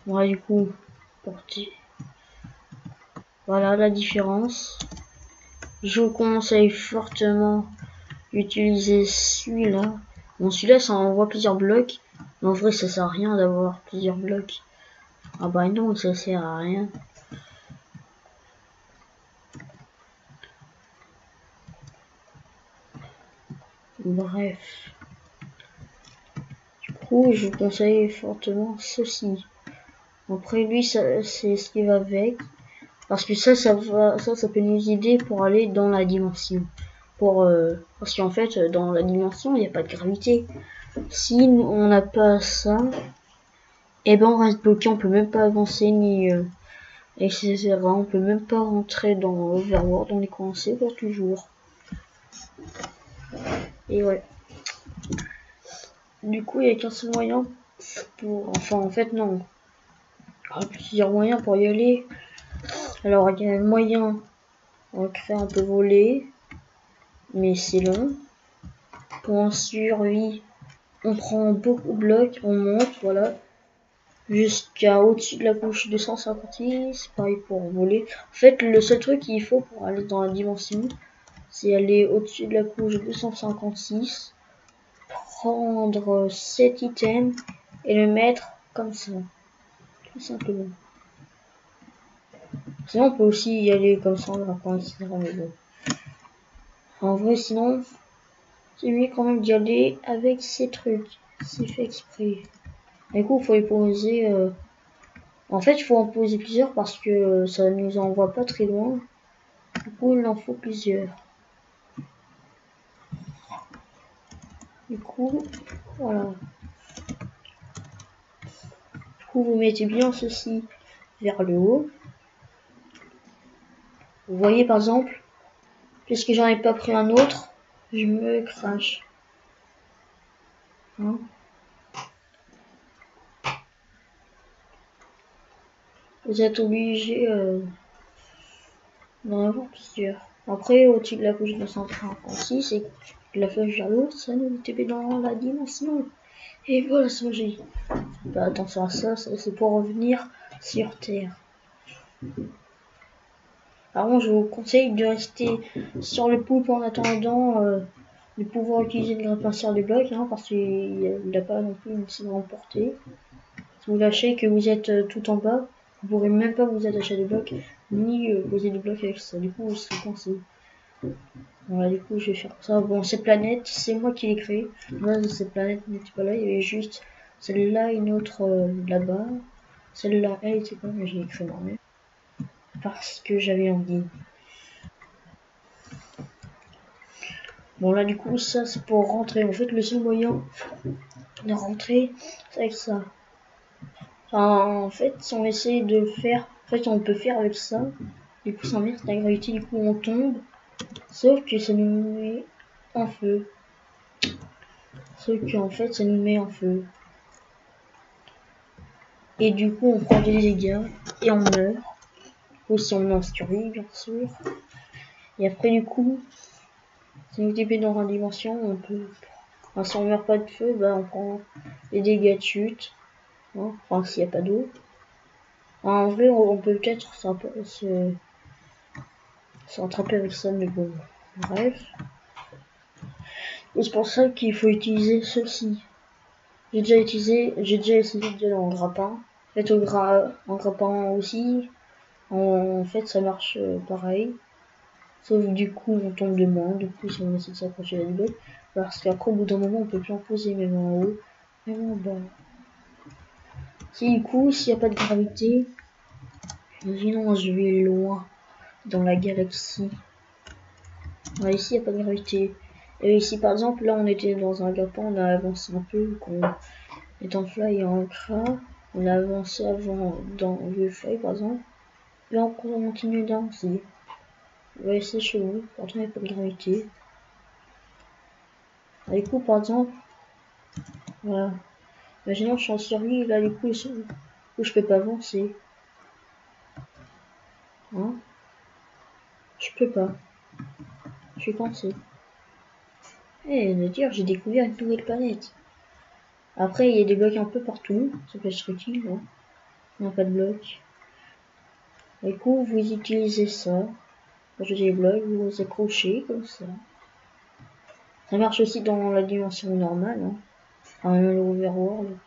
Voilà, du coup, portée. Voilà la différence. Je vous conseille fortement d'utiliser celui-là. Bon, celui-là, ça envoie plusieurs blocs. Mais en vrai, ça sert à rien d'avoir plusieurs blocs. Ah bah non, ça sert à rien. Bref. Du coup, je vous conseille fortement ceci. Après, lui, c'est ce qui va avec. Parce que ça peut nous aider pour aller dans la dimension. Parce qu'en fait, dans la dimension, il n'y a pas de gravité. Si on n'a pas ça, et ben on reste bloqué, on peut même pas avancer ni etc. On peut même pas rentrer dans Overworld, on est coincé pour toujours. Et ouais. Du coup, il y a qu'un seul moyen pour... Enfin, en fait, non. Il y a plusieurs moyens pour y aller. Alors, il y a le moyen... On crée, on peut voler. Mais c'est long. Pour en survie, on prend beaucoup de blocs, on monte, voilà. Jusqu'à au-dessus de la couche 256. Pareil pour voler. En fait, le seul truc qu'il faut pour aller dans la dimension, c'est aller au-dessus de la couche 256. Prendre cet item et le mettre comme ça, tout simplement. Sinon on peut aussi y aller comme ça en grappant, etc. Mais bon. En vrai, sinon c'est mieux quand même d'y aller avec ces trucs. C'est fait exprès. Du coup, il faut y poser. En fait, il faut en poser plusieurs parce que ça nous envoie pas très loin. Du coup, il en faut plusieurs. Du coup, voilà. Du coup, vous mettez bien ceci vers le haut. Vous voyez par exemple, puisque j'en ai pas pris un autre, je me crache. Hein, vous êtes obligé d'en avoir plusieurs. Après, au-dessus de la couche 256 et de la flèche vers l'autre, ça nous TP dans la dimension. Et voilà, c'est j'ai. Bah, attention à ça, c'est pour revenir sur Terre. Par contre, je vous conseille de rester sur le poupe en attendant de pouvoir utiliser le grappin sur les blocs, hein, parce qu'il n'a pas non plus une si grande portée. Si vous lâchez que vous êtes tout en bas, vous pourrez même pas vous attacher à des blocs, ni poser des blocs avec ça. Du coup, vous serez coincé. Voilà, du coup, je vais faire ça. Bon, cette planète, c'est moi qui l'ai créée. Là, cette planète n'était pas là, il y avait juste celle-là, une autre là-bas. Celle-là, elle était pas, mais je l'ai créée moi-même. Parce que j'avais envie. Bon, là, du coup, ça, c'est pour rentrer. En fait, le seul moyen de rentrer, c'est avec ça. Enfin, en fait, si on essaie de le faire, en fait, on peut faire avec ça. Du coup, ça inverse la gravité, du coup, on tombe. Sauf que ça nous met en feu. Sauf qu'en fait, ça nous met en feu. Et du coup, on prend des dégâts et on meurt. Ou si on est en survie, bien sûr. Et après, du coup, si on est dans la dimension, on peut... Enfin, si on meurt pas de feu, bah, on prend des dégâts de chute. Hein, enfin, s'il n'y a pas d'eau. En vrai, on peut peut-être s'attraper avec ça, mais bon. Bref. Et c'est pour ça qu'il faut utiliser ceci. J'ai déjà essayé de en grappin. En fait, en grappin aussi, en fait, ça marche pareil. Sauf que du coup, on tombe de moins. Du coup, si on essaie de s'accrocher à la bloc, parce qu'après, au bout d'un moment, on peut plus en poser, même en haut, même en bas. Si du coup, s'il n'y a pas de gravité, imaginons je vais loin dans la galaxie. Ouais, ici, il n'y a pas de gravité. Et ici, par exemple, là, on était dans un grappin, on a avancé un peu, qu'on est en fly et en cra. On a avancé avant dans le fly, par exemple. Là, on continue d'avancer. Ouais, c'est chelou, pourtant, il n'y a pas de gravité. Du coup, par exemple, voilà. Imaginons, je suis en survie, là, du coup, je peux pas avancer. Hein? Je peux pas. Je suis coincé. Eh, de dire, j'ai découvert une nouvelle planète. Après, il y a des blocs un peu partout. Ça peut être utile, hein. On n'a pas de bloc. Du coup, vous utilisez ça. Je dis bloc, vous accrochez comme ça. Ça marche aussi dans la dimension normale. Hein. Enfin, l'overworld.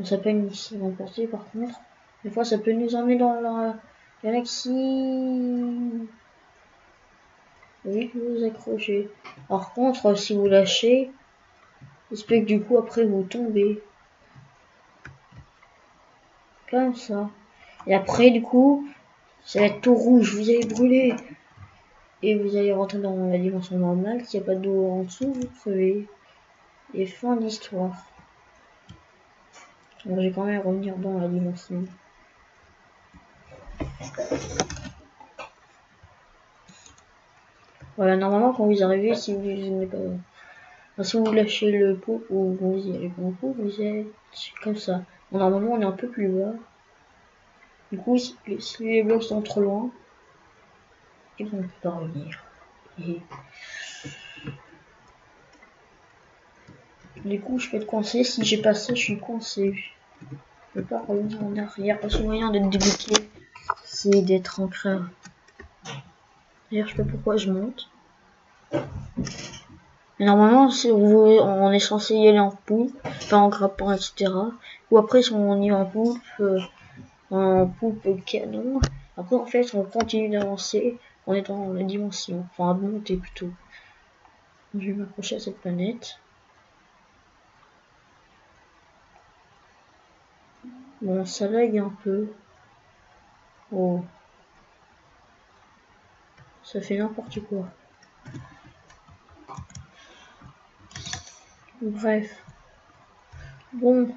Ça peut nous emporter par contre. Des fois, ça peut nous emmener dans la galaxie. Oui, vous accrochez. Par contre, si vous lâchez, il se peut que du coup, après, vous tombez. Comme ça. Et après, du coup, ça va être tout rouge. Vous allez brûler. Et vous allez rentrer dans la dimension normale. S'il n'y a pas d'eau en dessous, vous crevez. Et fin d'histoire. Bon, je vais quand même revenir dans la dimension. Voilà, normalement, quand vous arrivez, si vous n'êtes pas... Enfin, si vous lâchez le pot ou vous y allez pas au pot, vous êtes comme ça. Bon, normalement, on est un peu plus bas. Du coup, si les blocs sont trop loin, ils vont pas revenir. Et... Du coup, je peux être coincé. Si j'ai pas ça, je suis coincé. Je peux pas revenir en arrière. Le seul moyen d'être débloqué, c'est d'être ancré. D'ailleurs, je sais pas pourquoi je monte. Mais normalement, on est censé y aller en poupe, pas en grappant, etc. Ou après, si on y va en poupe canon, après, en fait, on continue d'avancer. On est dans la dimension. Enfin, à monter plutôt. Je vais m'accrocher à cette planète. Bon, ça lag un peu. Oh. Ça fait n'importe quoi. Bref. Bon.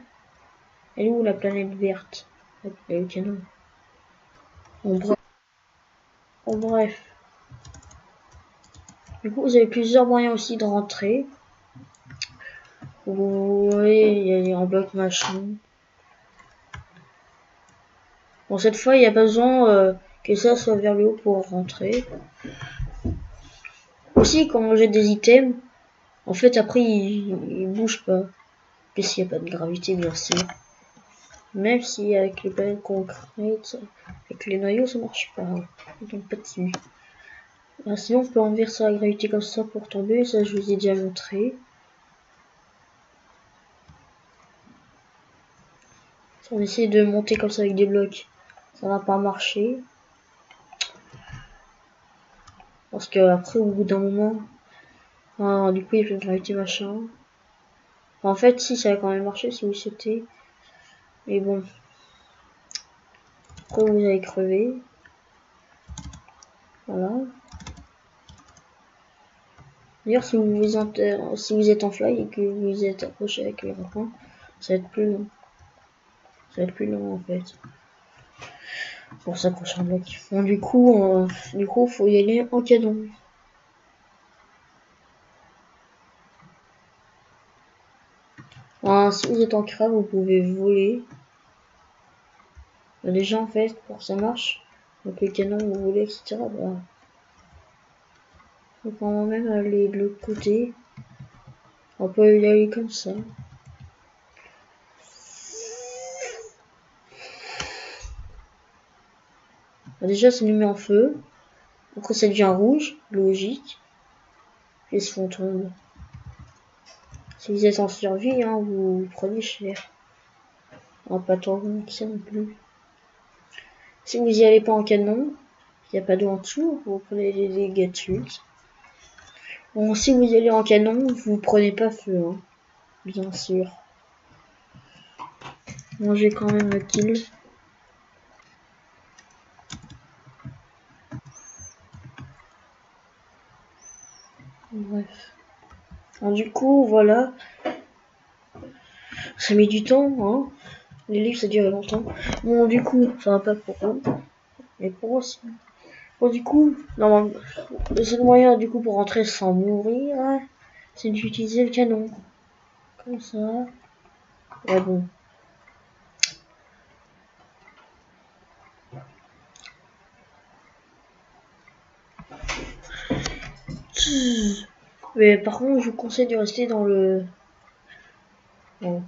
Elle est où la planète verte? Elle est au canon. Bon, bref. Du coup, vous avez plusieurs moyens aussi de rentrer. Vous voyez, il y a un bloc machin. Bon, cette fois, il n'y a pas besoin que ça soit vers le haut pour rentrer. Aussi, quand on jette des items, en fait, après, ils bougent pas. Et s'il n'y a pas de gravité, bien sûr. Même si avec les planètes concrètes, avec les noyaux, ça marche pas. Ils tombent pas dessus. Ah, sinon, on peut inverser la gravité comme ça pour tomber. Ça, je vous ai déjà montré. Si on essaie de monter comme ça avec des blocs, ça va pas marcher. Parce que après, au bout d'un moment, du coup, il y a plus de gravité machin. En fait, si, ça va quand même marcher si vous sautez. Mais bon. Après, vous allez crever. Voilà. D'ailleurs, si vous êtes en fly et que vous êtes accroché avec le rapin, ça va être plus long. Ça va être plus long en fait. Pour s'accrocher en bloc. Bon, du coup, faut y aller en canon. Enfin, si vous êtes en crabe, vous pouvez voler. Déjà, en fait, pour que ça marche, donc le canon, vous volez, etc. Bah, faut quand même aller de l'autre côté. On peut y aller comme ça. Bah, déjà, ça nous met en feu. Après, ça devient rouge, logique. Et se font tomber. Si vous êtes en survie, hein, vous prenez cher. Pas tant que ça non plus. Si vous y allez pas en canon, il n'y a pas d'eau en dessous, vous prenez les dégâts dessus. Bon, si vous y allez en canon, vous prenez pas feu, hein, bien sûr. Bon, j'ai quand même le kill. Bref. Alors, du coup, voilà. Ça met du temps, hein. Les livres, ça dure longtemps. Bon, du coup, ça va pas pour eux. Mais pour moi aussi. Bon, du coup, normalement, le seul moyen, du coup, pour rentrer sans mourir, c'est d'utiliser le canon. Comme ça. Ouais, bon. Mais par contre, je vous conseille de rester dans le... Bon.